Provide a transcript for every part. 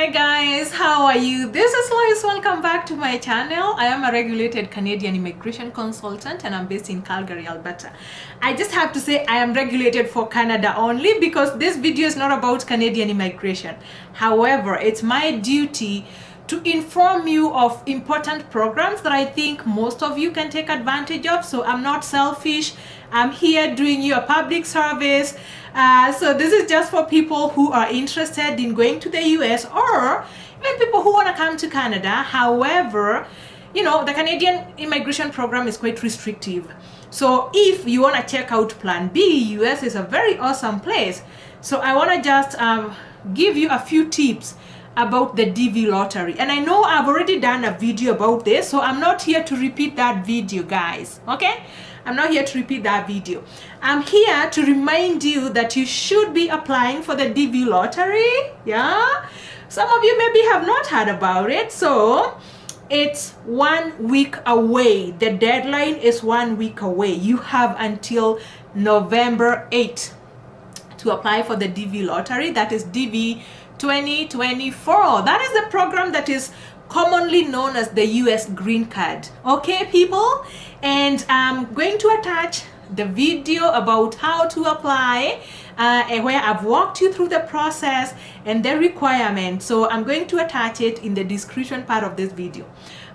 Hi guys, how are you? This is Lois. Welcome back to my channel. I am a regulated Canadian immigration consultant and I'm based in Calgary, Alberta. I just have to say I am regulated for Canada only because this video is not about Canadian immigration. However, it's my duty to inform you of important programs that I think most of you can take advantage of. So I'm not selfish. I'm here doing you a public service. So this is just for people who are interested in going to the US or even people who want to come to Canada. However, you know, the Canadian immigration program is quite restrictive. So if you want to check out Plan B, US is a very awesome place. So I want to just give you a few tips about the DV lottery. And I know I've already done a video about this, so I'm not here to repeat that video, guys. Okay? I'm not here to repeat that video. I'm here to remind you that you should be applying for the DV lottery. Yeah? Some of you maybe have not heard about it. So it's 1 week away. The deadline is 1 week away. You have until November 8th to apply for the DV lottery. That is DV 2024. That is the program that is commonly known as the US Green Card. Okay, people? And I'm going to attach the video about how to apply and where I've walked you through the process and the requirements. So I'm going to attach it in the description part of this video.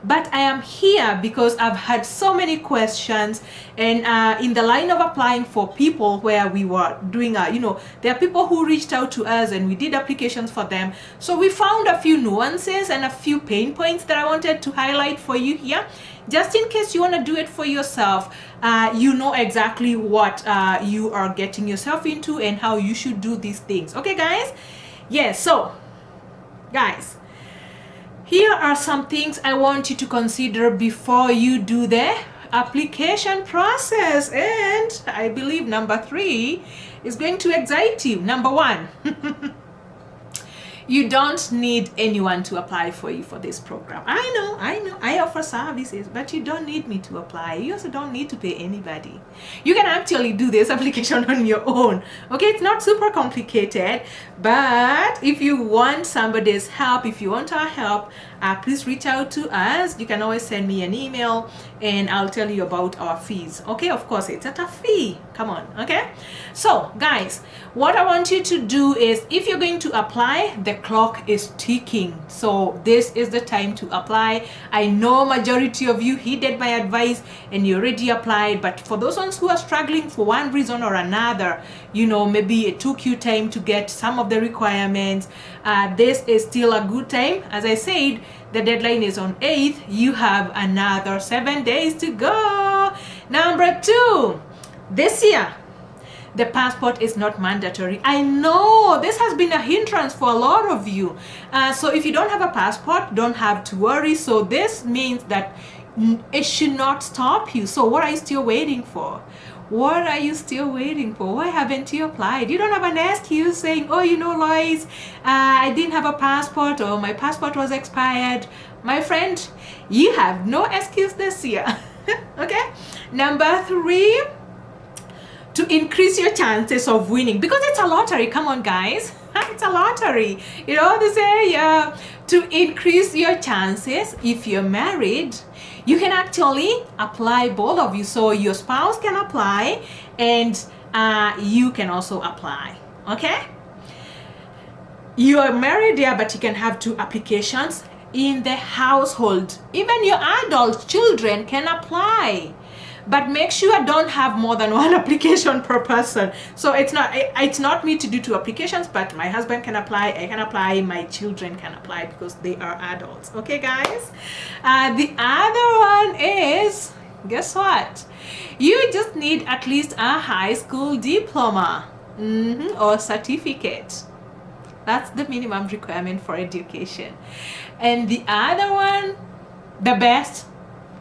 But I am here because I've had so many questions, and in the line of applying for people where we were doing there are people who reached out to us and we did applications for them. So we found a few nuances and a few pain points that I wanted to highlight for you here, just in case you want to do it for yourself. You know exactly what you are getting yourself into and how you should do these things. Okay, guys? Yes. So guys, here are some things I want you to consider before you do the application process. And I believe number 3 is going to excite you. Number 1, you don't need anyone to apply for you for this program. I know, I offer services, but you don't need me to apply. You also don't need to pay anybody. You can actually do this application on your own. Okay, it's not super complicated, but if you want somebody's help, if you want our help, please reach out to us. You can always send me an email and I'll tell you about our fees. Okay, of course, it's at a fee. Come on, okay? So, guys, what I want you to do is, if you're going to apply, the clock is ticking. So this is the time to apply. I know majority of you heeded my advice and you already applied, but for those ones who are struggling for one reason or another, maybe it took you time to get some of the requirements, this is still a good time. As I said, the deadline is on 8th. You have another 7 days to go. Number 2, this year, the passport is not mandatory. I know this has been a hindrance for a lot of you. So if you don't have a passport, don't have to worry. So this means that it should not stop you. So what are you still waiting for? What are you still waiting for? Why haven't you applied? You don't have an excuse saying, oh, Lois, I didn't have a passport, or my passport was expired. My friend, you have no excuse this year. Okay? Number 3, to increase your chances of winning, because it's a lottery. Come on, guys. It's a lottery. They say to increase your chances, if you're married, you can actually apply, both of you. So your spouse can apply and you can also apply. Okay? You are married, yeah, but you can have 2 applications in the household. Even your adult children can apply. But make sure don't have more than 1 application per person. So it's not me to do 2 applications, but my husband can apply, I can apply, my children can apply because they are adults. Okay, guys? The other one is, guess what? You just need at least a high school diploma or certificate. That's the minimum requirement for education. And the other one, the best,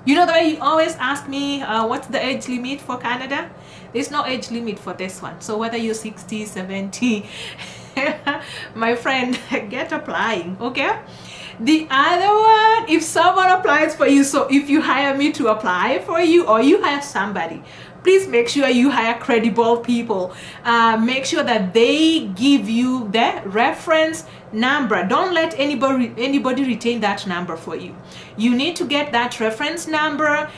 the way you always ask me, what's the age limit for Canada? There's no age limit for this one. So whether you're 60, 70, my friend, get applying, okay? The other one, if someone applies for you, so if you hire me to apply for you or you hire somebody, please make sure you hire credible people. Make sure that they give you the reference number. Don't let anybody retain that number for you. You need to get that reference number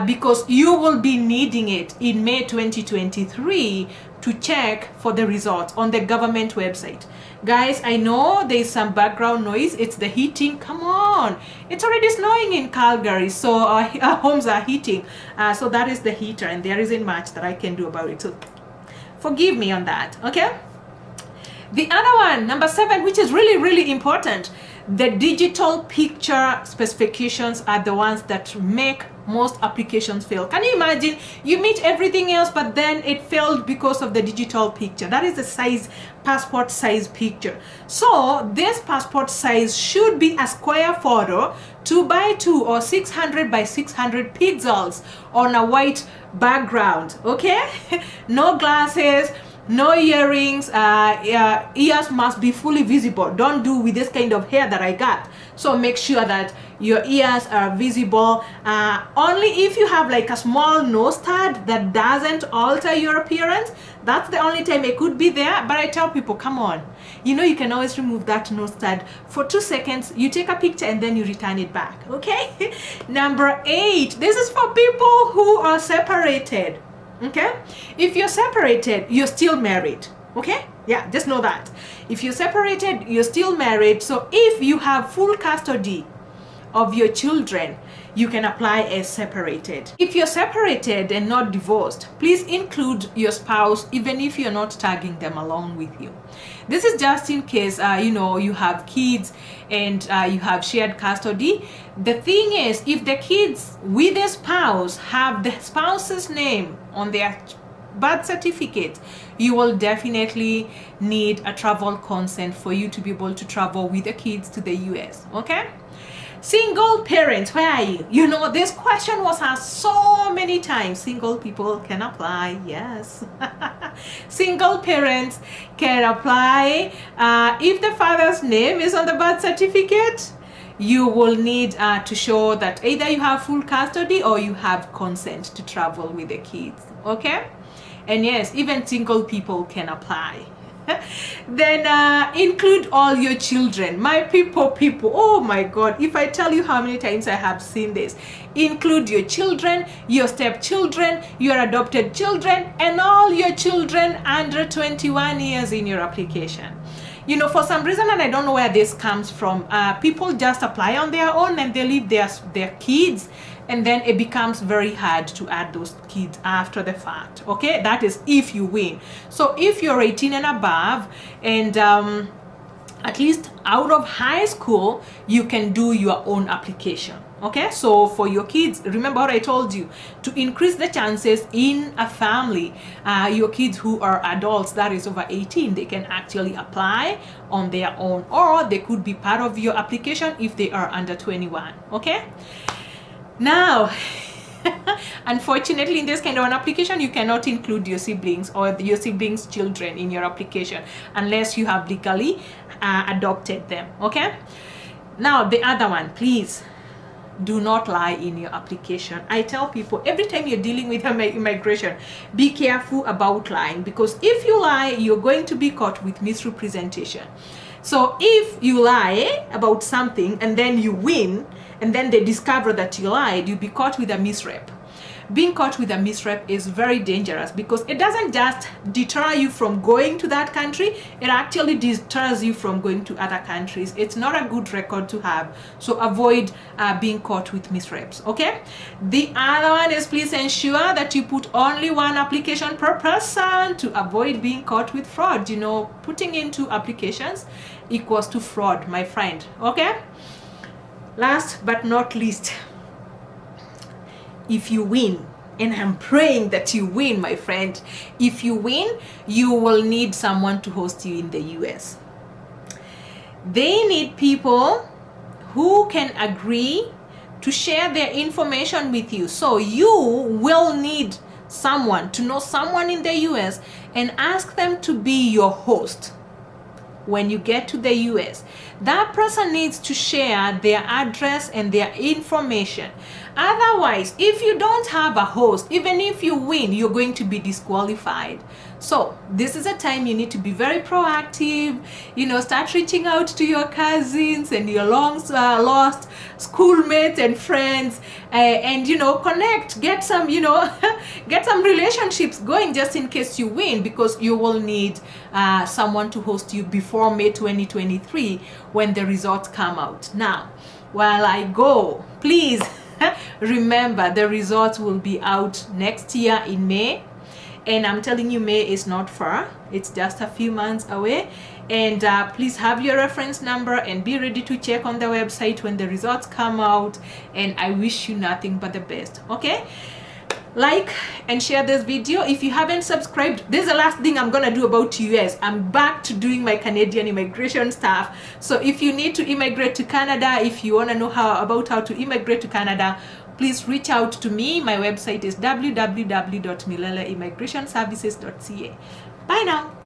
because you will be needing it in May 2023 to check for the results on the government website. Guys, I know there's some background noise. It's the heating. Come on. It's already snowing in Calgary, so our homes are heating. So that is the heater, and there isn't much that I can do about it. So forgive me on that, okay? The other one, number 7, which is really, really important, the digital picture specifications are the ones that make most applications fail. Can you imagine? You meet everything else, but then it failed because of the digital picture. That is the size, passport size picture. So this passport size should be a square photo, 2 by 2 or 600 by 600 pixels on a white background, okay? No glasses, no earrings, ears must be fully visible. Don't do with this kind of hair that I got. So make sure that your ears are visible. Only if you have like a small nose tab that doesn't alter your appearance, that's the only time it could be there. But I tell people, come on, you know, you can always remove that nose tab for 2 seconds. You take a picture and then you return it back, okay? Number 8, this is for people who are separated. Okay, if you're separated, you're still married. Okay, yeah, just know that if you're separated, you're still married. So if you have full custody of your children, you can apply as separated. If you're separated and not divorced, please include your spouse even if you're not tagging them along with you. This is just in case you know, you have kids and you have shared custody. The thing is, if the kids with the spouse have the spouse's name on their birth certificate, you will definitely need a travel consent for you to be able to travel with the kids to the US, okay? Single parents, where are you? You know, this question was asked so many times. Single people can apply, yes. Single parents can apply. If the father's name is on the birth certificate, you will need to show that either you have full custody or you have consent to travel with the kids, okay? And yes, even single people can apply. Then include all your children. My people, oh my God, if I tell you how many times I have seen this. Include your children, your stepchildren, your adopted children, and all your children under 21 years in your application. You know, for some reason, and I don't know where this comes from, people just apply on their own and they leave their kids, and then it becomes very hard to add those kids after the fact, okay? That is if you win. So if you're 18 and above and at least out of high school, you can do your own application, okay? So for your kids, remember what I told you, to increase the chances in a family, your kids who are adults, that is over 18, they can actually apply on their own, or they could be part of your application if they are under 21, okay? Now, unfortunately, in this kind of an application, you cannot include your siblings or your siblings' children in your application unless you have legally adopted them, okay? Now, the other one, please do not lie in your application. I tell people every time you're dealing with immigration, be careful about lying, because if you lie, you're going to be caught with misrepresentation. So if you lie about something and then you win, and then they discover that you lied, you'll be caught with a misrep. Being caught with a misrep is very dangerous because it doesn't just deter you from going to that country, it actually deters you from going to other countries. It's not a good record to have, so avoid being caught with misreps, okay? The other one is, please ensure that you put only one application per person to avoid being caught with fraud. You know, putting in 2 applications equals to fraud, my friend, okay? Last but not least, if you win, and I'm praying that you win, my friend, if you win, you will need someone to host you in the US. They need people who can agree to share their information with you. So you will need someone to know someone in the US and ask them to be your host. When you get to the US, that person needs to share their address and their information. Otherwise, if you don't have a host, even if you win, you're going to be disqualified. So this is a time you need to be very proactive, start reaching out to your cousins and your long lost schoolmates and friends, and connect, get some get some relationships going, just in case you win, because you will need someone to host you before May 2023 when the results come out. Now, while I go, please remember the results will be out next year in May. And I'm telling you, May is not far. It's just a few months away. And please have your reference number and be ready to check on the website when the results come out. And I wish you nothing but the best. Okay? Like and share this video. If you haven't subscribed, this is the last thing I'm gonna do about US. I'm back to doing my Canadian immigration stuff. So if you need to immigrate to Canada, if you want to know about how to immigrate to Canada, please reach out to me. My website is www.mileleimmigrationservices.ca. Bye now.